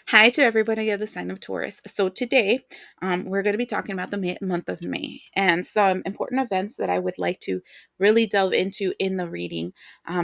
Hi to everybody of the sign of Taurus. So today, we're going to be talking about the month of May and some important events that I would like to really delve into in the reading.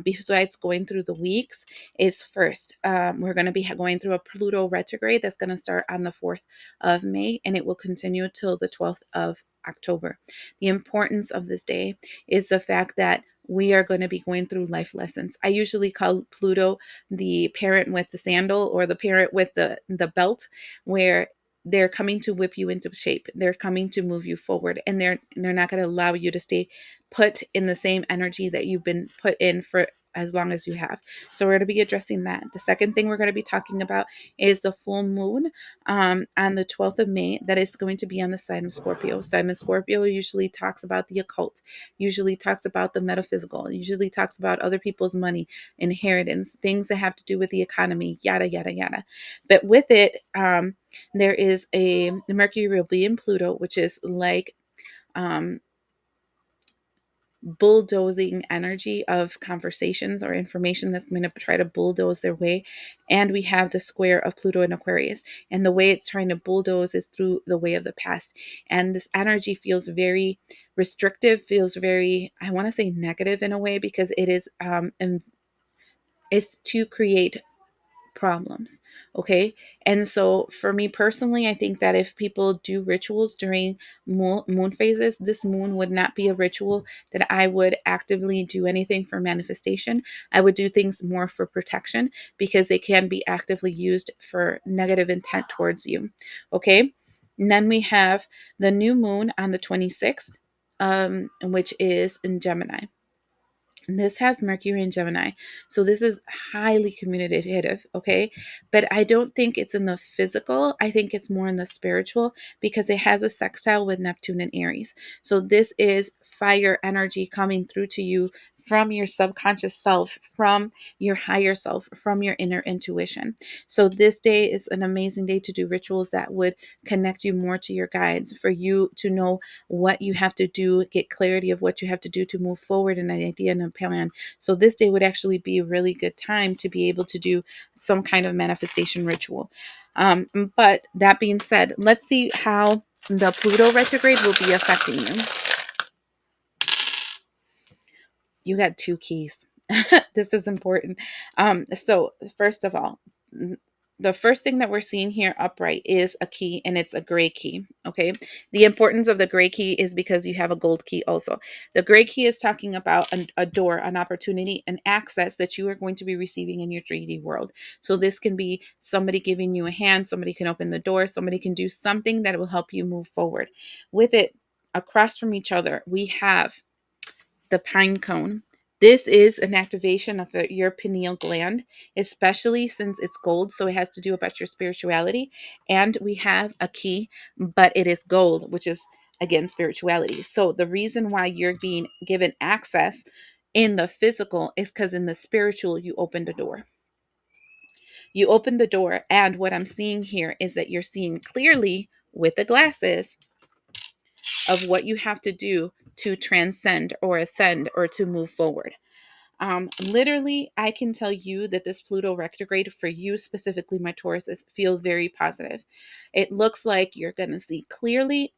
Besides going through the weeks, is first we're going to be going through a Pluto retrograde that's going to start on the 4th of May and it will continue till the 12th of October. The importance of this day is the fact that we are going to be going through life lessons. I usually call Pluto the parent with the sandal or the parent with the belt, where they're coming to whip you into shape. They're coming to move you forward, and they're not going to allow you to stay put in the same energy that you've been put in for as long as you have. So we're going to be addressing that. The second thing we're going to be talking about is the full moon on the 12th of May. That is going to be on the sign of Scorpio. Sign of Scorpio usually talks about the occult, usually talks about the metaphysical, usually talks about other people's money, inheritance, things that have to do with the economy, yada, yada, yada. But with it, there is a Mercury will be in Pluto, which is like um, bulldozing energy of conversations or information that's going to try to bulldoze their way. And we have the square of Pluto in Aquarius. And the way it's trying to bulldoze is through the way of the past. And this energy feels very restrictive, feels very, I want to say negative in a way, because it is, and it's to create problems. Okay. And so for me personally, I think that if people do rituals during moon phases, this moon would not be a ritual that I would actively do anything for manifestation. I would do things more for protection because they can be actively used for negative intent towards you. Okay. And then we have the new moon on the 26th, which is in Gemini. And this has Mercury in Gemini. So this is highly communicative, okay? But I don't think it's in the physical. I think it's more in the spiritual because it has a sextile with Neptune and Aries. So this is fire energy coming through to you from your subconscious self, from your higher self, from your inner intuition. So this day is an amazing day to do rituals that would connect you more to your guides, for you to know what you have to do, get clarity of what you have to do to move forward in an idea and a plan. So this day would actually be a really good time to be able to do some kind of manifestation ritual. But that being said, let's see how the Pluto retrograde will be affecting you. You got two keys. This is important. So first of all, the first thing that we're seeing here upright is a key, and it's a gray key. Okay. The importance of the gray key is because you have a gold key also. The gray key is talking about a door, an opportunity, an access that you are going to be receiving in your 3D world. So this can be somebody giving you a hand, somebody can open the door, somebody can do something that will help you move forward. With it, across from each other, we have the pine cone. This is an activation of your pineal gland, especially since it's gold. So it has to do about your spirituality. And we have a key, but it is gold, which is again spirituality. So the reason why you're being given access in the physical is because in the spiritual, you opened a door. You opened the door. And what I'm seeing here is that you're seeing clearly with the glasses of what you have to do to transcend or ascend or to move forward. Literally, I can tell you that this Pluto retrograde for you specifically, my Tauruses, feel very positive. It looks like you're going to see clearly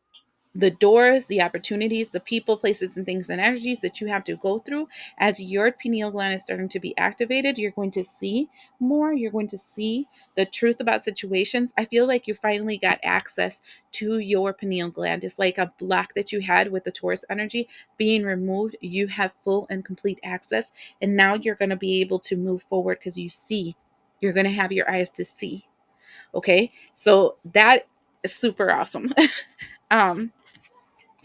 the doors, the opportunities, the people, places, and things and energies that you have to go through as your pineal gland is starting to be activated. You're going to see more. You're going to see the truth about situations. I feel like you finally got access to your pineal gland. It's like a block that you had with the Taurus energy being removed. You have full and complete access. And now you're going to be able to move forward because you see. You're going to have your eyes to see. Okay. So that is super awesome. um,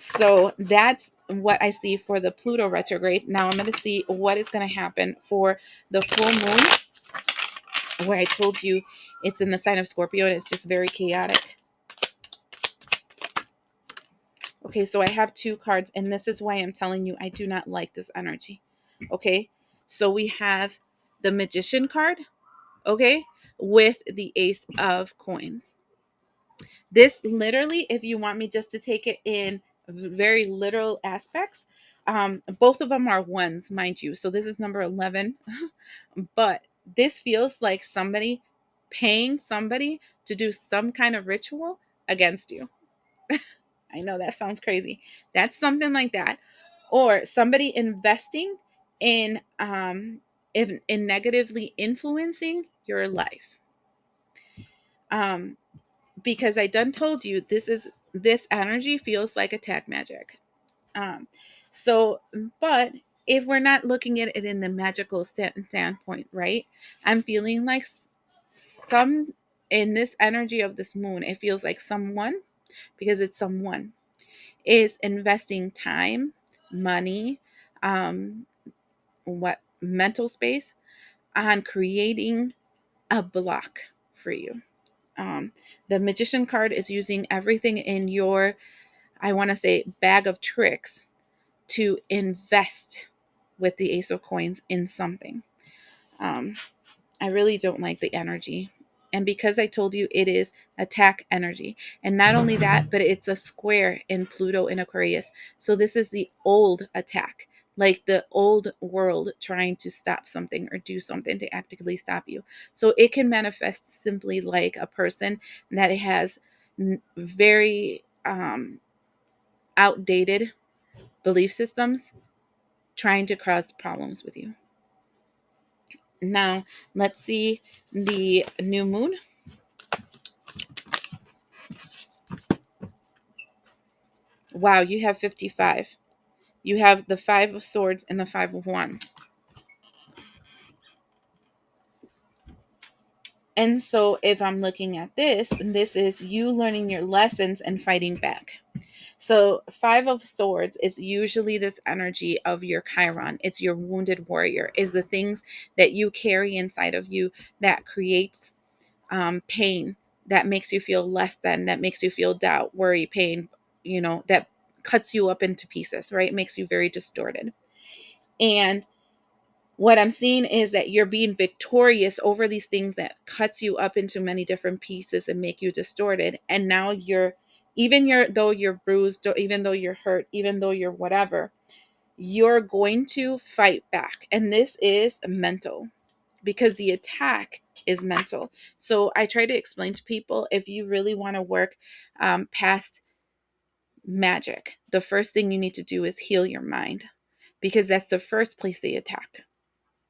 so that's what I see for the Pluto retrograde. Now I'm going to see what is going to happen for the full moon, where I told you it's in the sign of Scorpio and it's just very chaotic. Okay, so I have two cards, and this is why I'm telling you I do not like this energy. Okay, so we have the Magician card, okay, with the Ace of Coins. This literally, if you want me just to take it in very literal aspects, both of them are ones, mind you. So this is number 11, but this feels like somebody paying somebody to do some kind of ritual against you. I know that sounds crazy. That's something like that. Or somebody investing in negatively influencing your life. Because I done told you this energy feels like attack magic. Um, so, but if we're not looking at it in the magical standpoint, right? I'm feeling like some in this energy of this moon, it feels like someone, because it's someone, is investing time, money, um, what mental space on creating a block for you. Um, the magician card is using everything in your, I want to say, bag of tricks to invest with the Ace of Coins in something. Um, I really don't like the energy. And because I told you it is attack energy. And not only that, but it's a square in Pluto in Aquarius. So this is the old attack, like the old world trying to stop something or do something to actively stop you. So it can manifest simply like a person that has very outdated belief systems trying to cause problems with you. Now, let's see the new moon. Wow, you have 55. You have the 5 of swords and the 5 of wands. And so if I'm looking at this, and this is you learning your lessons and fighting back. So 5 of swords is usually this energy of your Chiron. It's your wounded warrior, is the things that you carry inside of you that creates pain, that makes you feel less than, that makes you feel doubt, worry, pain, that cuts you up into pieces, right? It makes you very distorted. And what I'm seeing is that you're being victorious over these things that cuts you up into many different pieces and make you distorted. And now though you're bruised, even though you're hurt, even though you're whatever, you're going to fight back. And this is mental, because the attack is mental. So I try to explain to people, if you really want to work past magic, the first thing you need to do is heal your mind, because that's the first place they attack,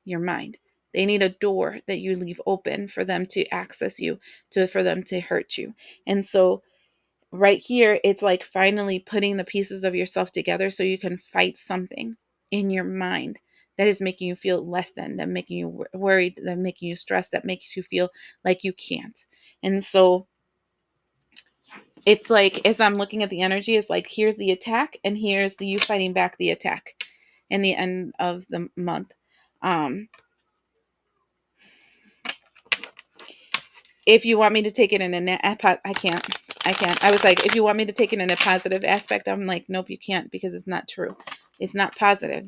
your mind. They need a door that you leave open for them to access you, for them to hurt you. And so right here, it's like finally putting the pieces of yourself together so you can fight something in your mind that is making you feel less than, that making you worried, that making you stressed, that makes you feel like you can't. And so it's like, as I'm looking at the energy, it's like, here's the attack and here's the you fighting back the attack in the end of the month. If you want me to take it in I can't. I can't. I was like, if you want me to take it in a positive aspect, I'm like, nope, you can't, because it's not true. It's not positive.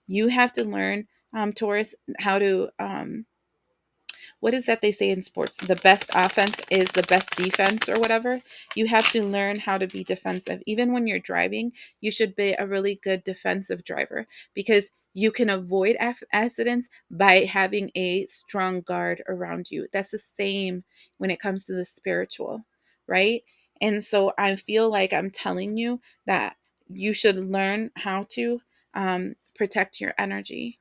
You have to learn, Taurus, how to, what is that they say in sports? The best offense is the best defense, or whatever. You have to learn how to be defensive. Even when you're driving, you should be a really good defensive driver, because you can avoid accidents by having a strong guard around you. That's the same when it comes to the spiritual, right? And so I feel like I'm telling you that you should learn how to protect your energy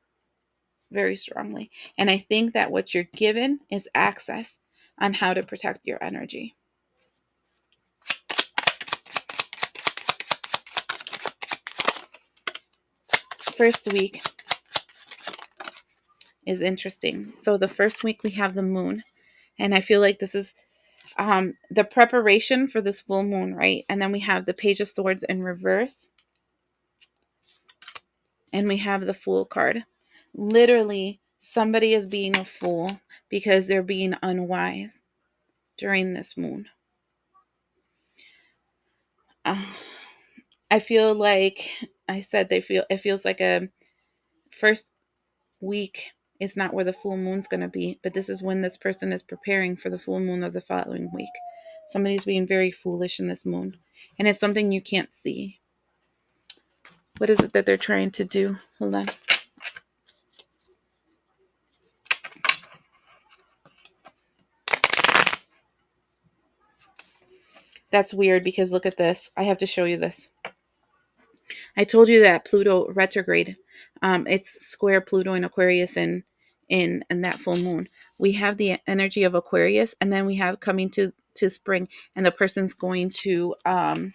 very strongly. And I think that what you're given is access on how to protect your energy. First week is interesting. So the first week we have the moon, and I feel like this is the preparation for this full moon, right? And then we have the Page of Swords in reverse, and we have the Fool card. Literally, somebody is being a fool because they're being unwise during this moon. Uh, I feel like I said it feels like a first week is not where the full moon's going to be, but this is when this person is preparing for the full moon of the following week. Somebody's being very foolish in this moon, and it's something you can't see. What is it that they're trying to do? Hold on. That's weird because look at this. I have to show you this. I told you that Pluto retrograde, it's square Pluto in Aquarius in that full moon. We have the energy of Aquarius, and then we have coming to spring, and the person's going to a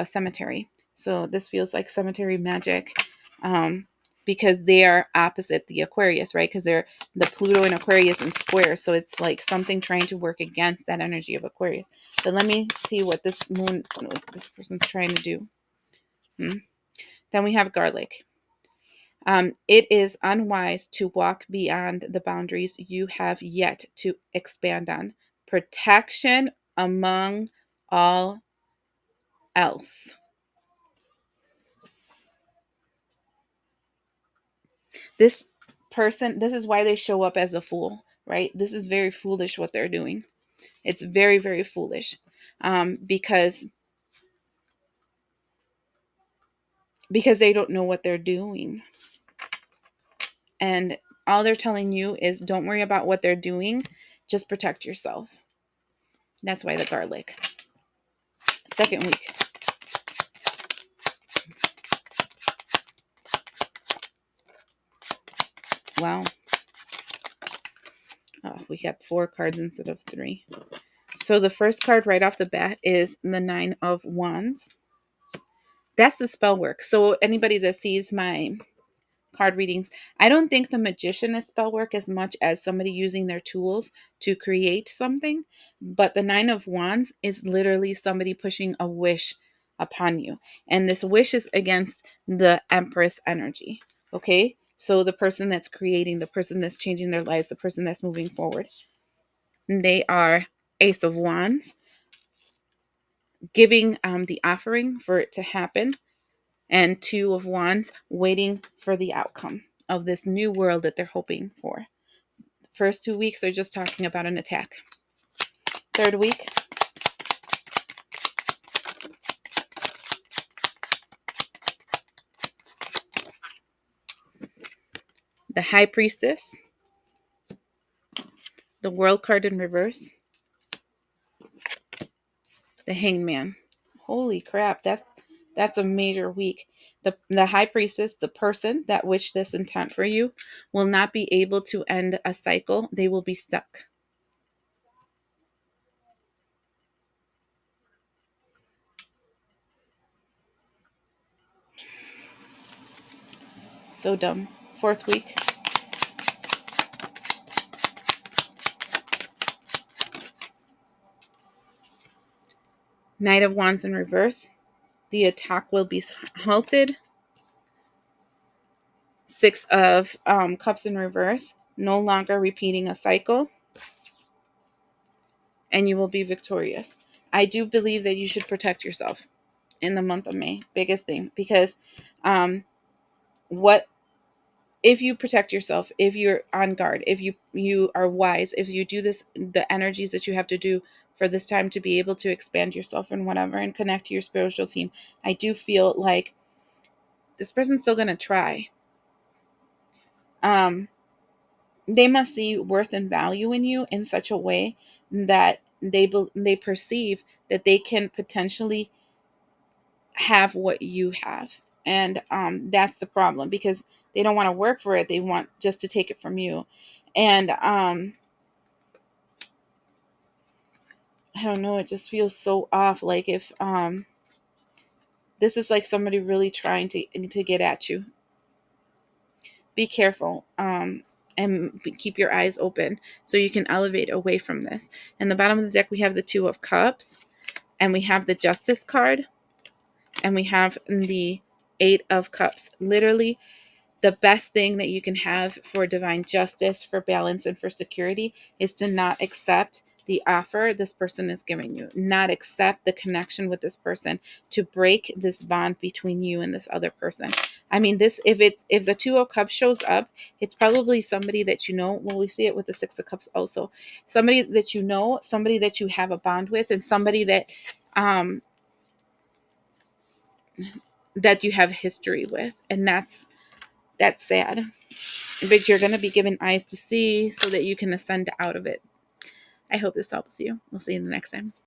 cemetery. So this feels like cemetery magic, um, because they are opposite the Aquarius, right? Because they're the Pluto in Aquarius in square. So it's like something trying to work against that energy of Aquarius. But let me see what what this person's trying to do. Hmm. Then we have garlic. It is unwise to walk beyond the boundaries you have yet to expand on. Protection among all else. This person, this is why they show up as a fool, right? This is very foolish what they're doing. It's very, very foolish, because they don't know what they're doing. And all they're telling you is don't worry about what they're doing, just protect yourself. That's why the garlic. Second week. Wow. Oh, we got 4 cards instead of 3. So the first card right off the bat is the 9 of Wands. That's the spell work. So anybody that sees my card readings, I don't think the magician is spell work as much as somebody using their tools to create something. But the 9 of Wands is literally somebody pushing a wish upon you. And this wish is against the Empress energy. Okay? So the person that's creating, the person that's changing their lives, the person that's moving forward. They are Ace of Wands, giving the offering for it to happen, and 2 of Wands, waiting for the outcome of this new world that they're hoping for. First 2 weeks are just talking about an attack. Third week, the High Priestess, the World card in reverse, the Hanged Man. Holy crap, that's a major week. The High Priestess, the person that wished this intent for you, will not be able to end a cycle. They will be stuck. So dumb. Fourth week, Knight of Wands in reverse. The attack will be halted. 6 of Cups in reverse. No longer repeating a cycle. And you will be victorious. I do believe that you should protect yourself in the month of May. Biggest thing. Because what if you protect yourself, if you're on guard, if you are wise, if you do this, the energies that you have to do for this time to be able to expand yourself and whatever and connect to your spiritual team, I do feel like this person's still going to try. They must see worth and value in you in such a way that they perceive that they can potentially have what you have. And that's the problem, because they don't want to work for it. They want just to take it from you. And I don't know, it just feels so off. Like if this is like somebody really trying to get at you. Be careful. And keep your eyes open so you can elevate away from this. And the bottom of the deck, we have the 2 of Cups, and we have the Justice card, and we have the 8 of Cups. Literally, the best thing that you can have for divine justice, for balance, and for security is to not accept the offer this person is giving you, not accept the connection with this person, to break this bond between you and this other person. I mean, this, if the 2 of Cups shows up, it's probably somebody that you know. Well, we see it with the 6 of Cups also. Somebody that you know, somebody that you have a bond with, and somebody that you have history with. And that's sad. But you're going to be given eyes to see so that you can ascend out of it. I hope this helps you. We'll see you the next time.